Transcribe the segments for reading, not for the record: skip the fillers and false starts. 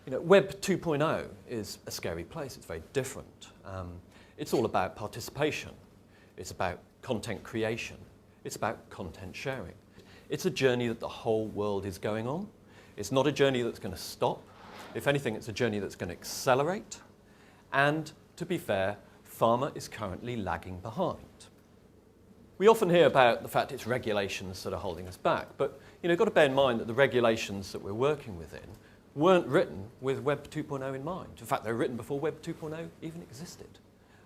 Web 2.0 is a scary place. It's very different. It's all about participation. It's about content creation. It's about content sharing. It's a journey that the whole world is going on. It's not a journey that's going to stop. If anything, it's a journey that's going to accelerate. And to be fair, pharma is currently lagging behind. We often hear about the fact it's regulations that are holding us back, but you've got to bear in mind that the regulations that we're working within weren't written with Web 2.0 in mind. In fact, they were written before Web 2.0 even existed.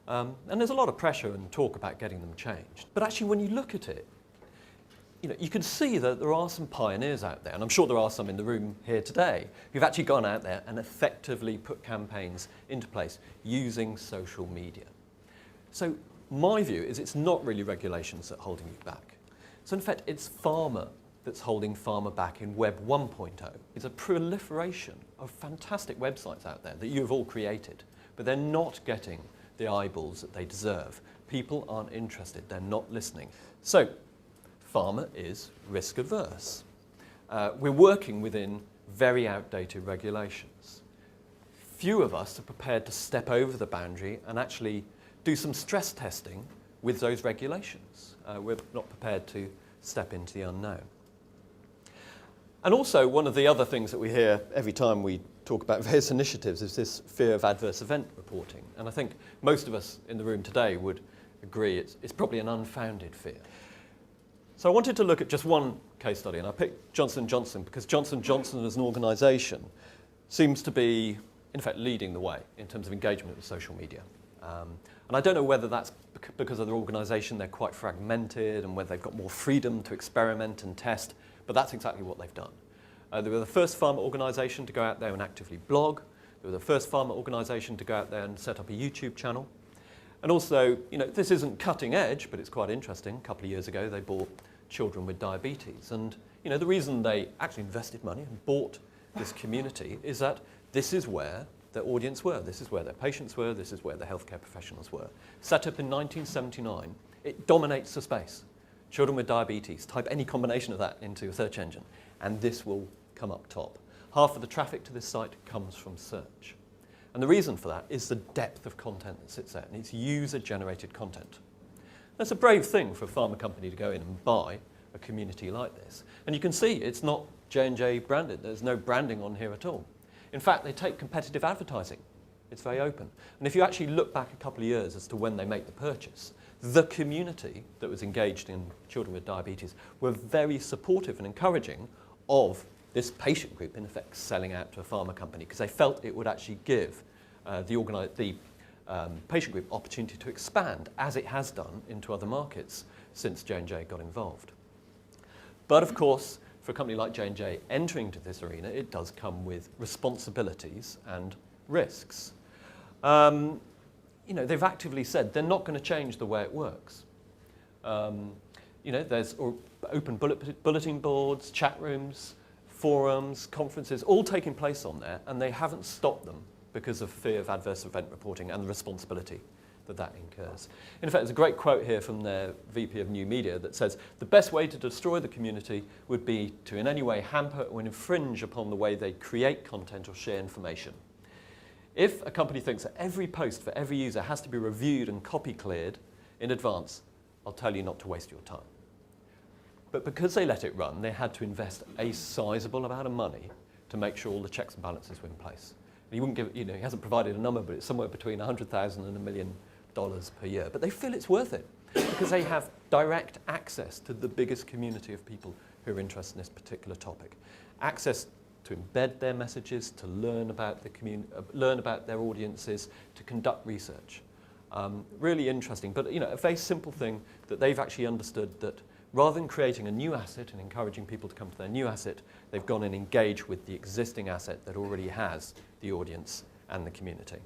And there's a lot of pressure and talk about getting them changed. But actually, when you look at it, you can see that there are some pioneers out there, and I'm sure there are some in the room here today, who've actually gone out there and effectively put campaigns into place using social media. So my view is it's not really regulations that are holding you back. So in fact, it's pharma that's holding pharma back in Web 1.0. It's a proliferation of fantastic websites out there that you've all created, but they're not getting the eyeballs that they deserve. People aren't interested, they're not listening. So pharma is risk averse. We're working within very outdated regulations. Few of us are prepared to step over the boundary and actually do some stress testing with those regulations. We're not prepared to step into the unknown. And also, one of the other things that we hear every time we talk about various initiatives is this fear of adverse event reporting. And I think most of us in the room today would agree it's probably an unfounded fear. So I wanted to look at just one case study, and I picked Johnson & Johnson because Johnson & Johnson as an organisation seems to be, in fact, leading the way in terms of engagement with social media. And I don't know whether that's because of their organisation, they're quite fragmented, and whether they've got more freedom to experiment and test, but that's exactly what they've done. They were the first pharma organisation to go out there and actively blog. They were the first pharma organisation to go out there and set up a YouTube channel. And also, this isn't cutting edge, but it's quite interesting. A couple of years ago, they bought children with diabetes. And the reason they actually invested money and bought this community is that this is where their audience were. This is where their patients were. This is where the healthcare professionals were. Set up in 1979, it dominates the space. Children with diabetes, type any combination of that into a search engine, and this will come up top. Half of the traffic to this site comes from search. And the reason for that is the depth of content that sits there, and it's user-generated content. That's a brave thing for a pharma company to go in and buy a community like this. And you can see it's not J&J branded. There's no branding on here at all. In fact, they take competitive advertising. It's very open. And if you actually look back a couple of years as to when they make the purchase, the community that was engaged in children with diabetes were very supportive and encouraging of this patient group, in effect, selling out to a pharma company because they felt it would actually give the patient group opportunity to expand, as it has done into other markets since J&J got involved. But of course, for a company like J&J entering into this arena, it does come with responsibilities and risks. They've actively said they're not going to change the way it works. There's open bulletin boards, chat rooms, forums, conferences, all taking place on there, and they haven't stopped them because of fear of adverse event reporting and the responsibility that incurs. In fact, there's a great quote here from their VP of New Media that says, "The best way to destroy the community would be to in any way hamper or infringe upon the way they create content or share information. If a company thinks that every post for every user has to be reviewed and copy cleared in advance, I'll tell you not to waste your time." But because they let it run, they had to invest a sizable amount of money to make sure all the checks and balances were in place. And he wouldn't give, he hasn't provided a number, but it's somewhere between $100,000 and $1 million per year. But they feel it's worth it because they have direct access to the biggest community of people who are interested in this particular topic. Access to embed their messages, to learn about learn about their audiences, to conduct research. Really interesting, but a very simple thing that they've actually understood, that rather than creating a new asset and encouraging people to come to their new asset, they've gone and engaged with the existing asset that already has the audience and the community.